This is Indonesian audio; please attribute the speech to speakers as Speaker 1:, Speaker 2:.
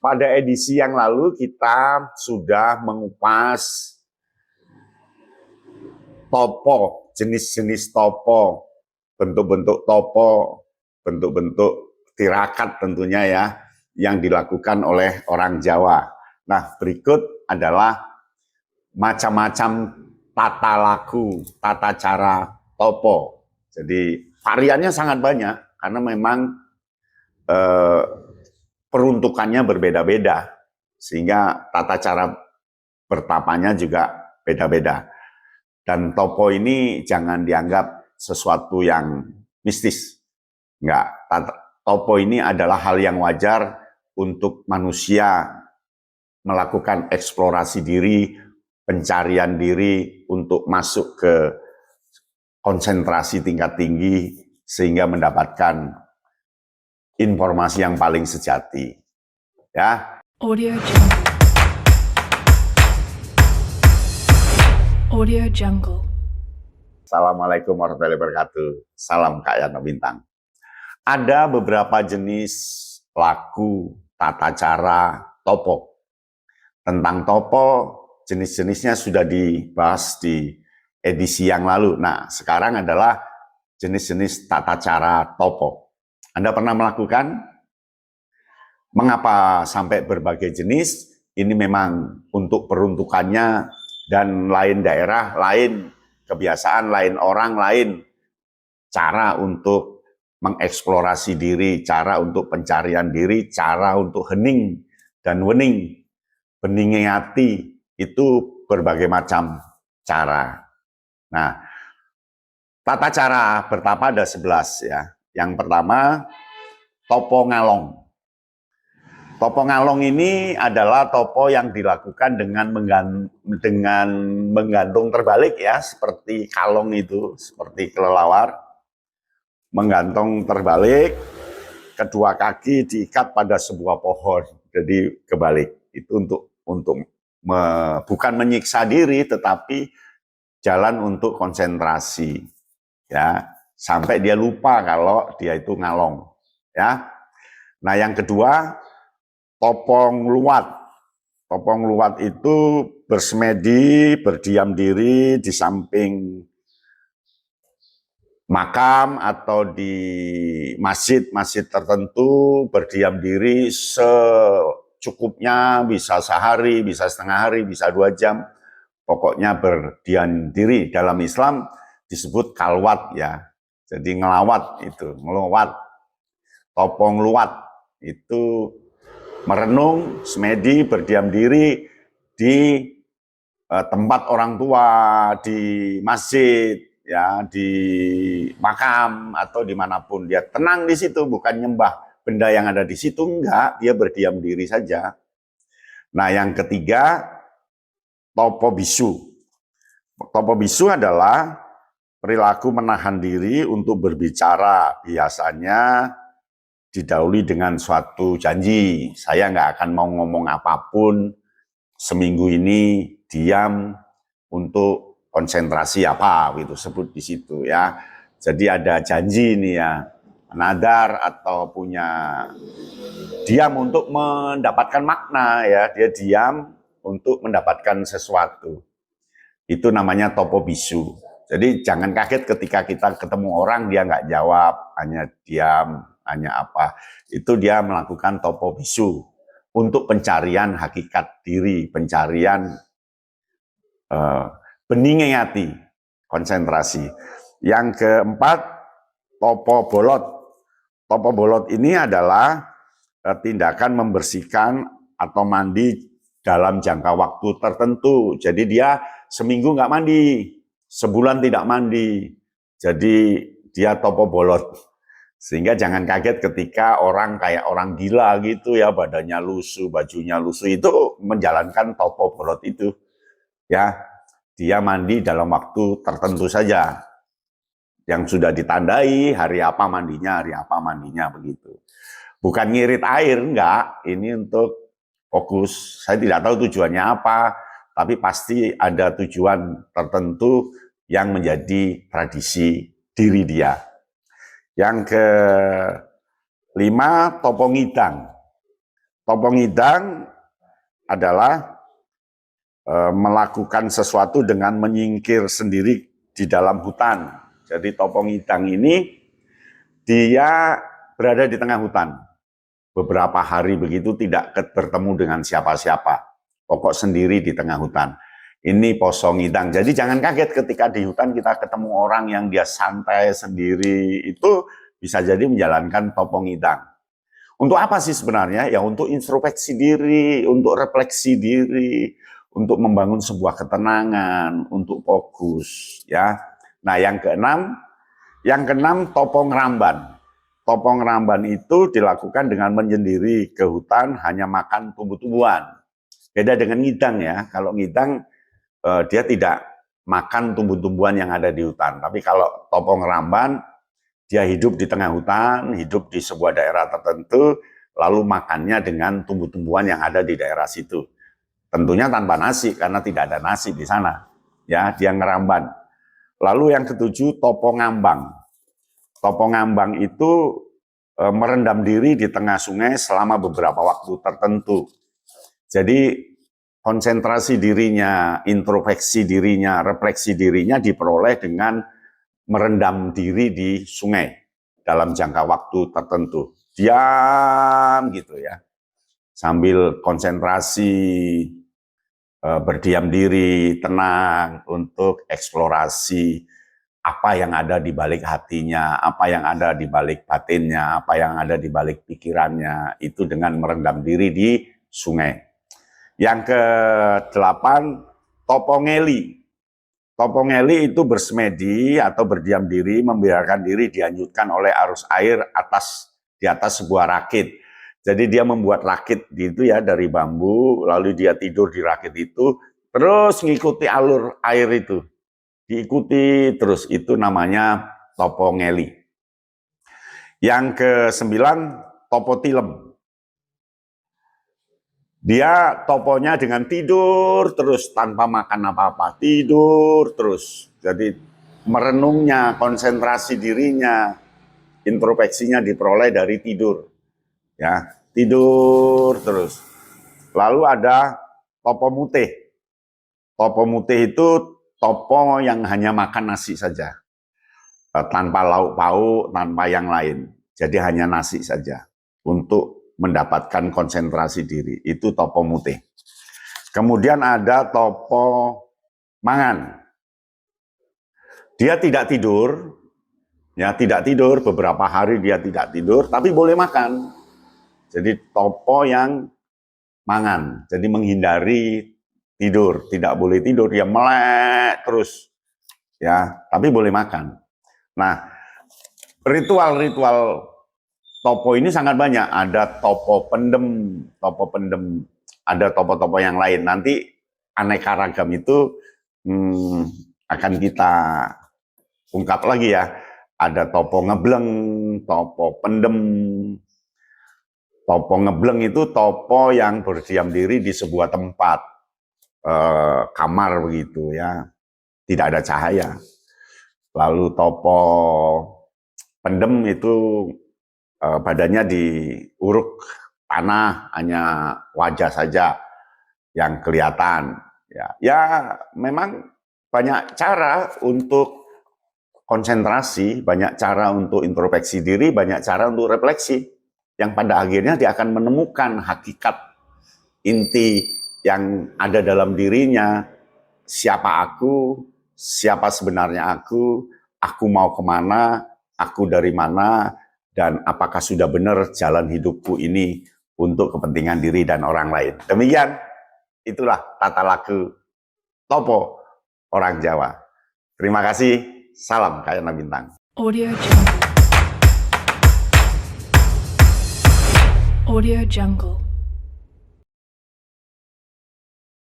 Speaker 1: Pada edisi yang lalu kita sudah mengupas topo, jenis-jenis topo, bentuk-bentuk topo, bentuk-bentuk tirakat tentunya ya, yang dilakukan oleh orang Jawa. Nah, berikut adalah macam-macam tata laku, tata cara topo. Jadi variannya sangat banyak karena memang peruntukannya berbeda-beda, sehingga tata cara bertapanya juga beda-beda. Dan topo ini jangan dianggap sesuatu yang mistis. Enggak, topo ini adalah hal yang wajar untuk manusia melakukan eksplorasi diri, pencarian diri untuk masuk ke konsentrasi tingkat tinggi sehingga mendapatkan informasi yang paling sejati. Ya.
Speaker 2: Audio Jungle. Audio Jungle.
Speaker 1: Assalamualaikum warahmatullahi wabarakatuh. Salam Kak Yana Bintang. Ada beberapa jenis laku, tata cara, topo. Tentang topo, jenis-jenisnya sudah dibahas di edisi yang lalu. Nah, sekarang adalah jenis-jenis tata cara topo. Anda pernah melakukan? Mengapa sampai berbagai jenis? Ini memang untuk peruntukannya dan lain daerah, lain kebiasaan, lain orang, lain cara untuk mengeksplorasi diri, cara untuk pencarian diri, cara untuk hening dan wening, beningi hati, itu berbagai macam cara. Nah, tata cara bertapa ada 11 ya. Yang pertama, topo ngalong. Topo ngalong ini adalah topo yang dilakukan dengan menggantung terbalik ya, seperti kalong itu, seperti kelelawar. Menggantung terbalik, kedua kaki diikat pada sebuah pohon, jadi kebalik. Itu untuk bukan menyiksa diri, tetapi jalan untuk konsentrasi, ya, sampai dia lupa kalau dia itu ngalong, ya. Nah, yang kedua, topong luwat. Topong luwat itu bersemedi, berdiam diri di samping makam atau di masjid-masjid tertentu, berdiam diri secukupnya, bisa sehari, bisa setengah hari, bisa 2 jam. Pokoknya berdiam diri. Dalam Islam disebut kalwat ya. Jadi ngelawat itu, ngelawat. Topong luwat itu merenung, semedi, berdiam diri di tempat orang tua, di masjid, ya, di makam atau dimanapun. Dia tenang di situ, bukan nyembah benda yang ada di situ, enggak. Dia berdiam diri saja. Nah, yang ketiga, topo bisu. Topo bisu adalah perilaku menahan diri untuk berbicara. Biasanya didahului dengan suatu janji. Saya nggak akan mau ngomong apapun. Seminggu ini diam untuk konsentrasi apa, gitu sebut di situ ya. Jadi ada janji nih ya, nadar atau punya diam untuk mendapatkan makna ya. Dia diam untuk mendapatkan sesuatu. Itu namanya topo bisu. Jadi jangan kaget ketika kita ketemu orang dia nggak jawab, hanya diam, hanya apa. Itu dia melakukan topo bisu untuk pencarian hakikat diri, pencarian beningi hati, konsentrasi. Yang keempat, topo bolot. Topo bolot ini adalah tindakan membersihkan atau mandi dalam jangka waktu tertentu. Jadi dia seminggu nggak mandi, sebulan tidak mandi. Jadi dia topo bolot. Sehingga jangan kaget ketika orang kayak orang gila gitu ya, badannya lusuh, bajunya lusuh, itu menjalankan topo bolot itu. Ya, dia mandi dalam waktu tertentu saja. Yang sudah ditandai hari apa mandinya begitu. Bukan ngirit air, enggak. Ini untuk fokus. Saya tidak tahu tujuannya apa, tapi pasti ada tujuan tertentu yang menjadi tradisi diri dia. Yang kelima, topo ngidang. Topo ngidang adalah melakukan sesuatu dengan menyingkir sendiri di dalam hutan. Jadi topo ngidang ini dia berada di tengah hutan. Beberapa hari begitu tidak bertemu dengan siapa-siapa. Pokok sendiri di tengah hutan. Ini poso ngidang. Jadi jangan kaget ketika di hutan kita ketemu orang yang dia santai sendiri. Itu bisa jadi menjalankan topo ngidang. Untuk apa sih sebenarnya? Ya untuk introspeksi diri, untuk refleksi diri, untuk membangun sebuah ketenangan, untuk fokus, ya. Nah, yang keenam topo ngeramban. Topo ngeramban itu dilakukan dengan menyendiri ke hutan, hanya makan tumbuh-tumbuhan. Beda dengan ngidang ya. Kalau ngidang dia tidak makan tumbuh-tumbuhan yang ada di hutan. Tapi kalau topo ngeramban, dia hidup di tengah hutan, hidup di sebuah daerah tertentu, lalu makannya dengan tumbuh-tumbuhan yang ada di daerah situ. Tentunya tanpa nasi, karena tidak ada nasi di sana. Ya, dia ngeramban. Lalu yang ketujuh, topo ngambang. Topo ngambang itu merendam diri di tengah sungai selama beberapa waktu tertentu. Jadi konsentrasi dirinya, introspeksi dirinya, refleksi dirinya diperoleh dengan merendam diri di sungai dalam jangka waktu tertentu. Diam gitu ya. Sambil konsentrasi, berdiam diri, tenang untuk eksplorasi apa yang ada di balik hatinya, apa yang ada di balik batinnya, apa yang ada di balik pikirannya, itu dengan merendam diri di sungai. Yang ke-8, topo ngeli. Topo ngeli itu bersemedi atau berdiam diri, membiarkan diri dihanyutkan oleh arus air di atas sebuah rakit. Jadi dia membuat rakit gitu ya dari bambu, lalu dia tidur di rakit itu, terus ngikuti alur air itu. Diikuti terus, itu namanya topo ngeli. Yang ke-9, topo tilem. Dia toponya dengan tidur terus tanpa makan apa-apa, tidur terus. Jadi merenungnya, konsentrasi dirinya, introspeksinya diperoleh dari tidur. Ya, tidur terus. Lalu ada topo mutih. Topo mutih itu topo yang hanya makan nasi saja, tanpa lauk pauk, tanpa yang lain. Jadi hanya nasi saja untuk mendapatkan konsentrasi diri. Itu topo mutih. Kemudian ada topo mangan. Dia tidak tidur, ya tidak tidur, beberapa hari dia tidak tidur, tapi boleh makan. Jadi topo yang mangan, jadi menghindari tidur, tidak boleh tidur, dia melek terus, ya, tapi boleh makan. Nah, ritual-ritual topo ini sangat banyak. Ada topo pendem, ada topo-topo yang lain. Nanti aneka ragam itu akan kita ungkap lagi ya. Ada topo ngebleng, topo pendem. Topo ngebleng itu topo yang berdiam diri di sebuah tempat, kamar begitu ya, tidak ada cahaya. Lalu topo pendem itu badannya diuruk tanah, hanya wajah saja yang kelihatan. Ya memang banyak cara untuk konsentrasi, banyak cara untuk introspeksi diri, banyak cara untuk refleksi. Yang pada akhirnya dia akan menemukan hakikat inti yang ada dalam dirinya. Siapa aku, siapa sebenarnya aku mau kemana, aku dari mana, dan apakah sudah benar jalan hidupku ini untuk kepentingan diri dan orang lain. Demikian, itulah tata laku topo orang Jawa. Terima kasih, salam Kayana Bintang.
Speaker 2: Audio Jungle. Audio Jungle.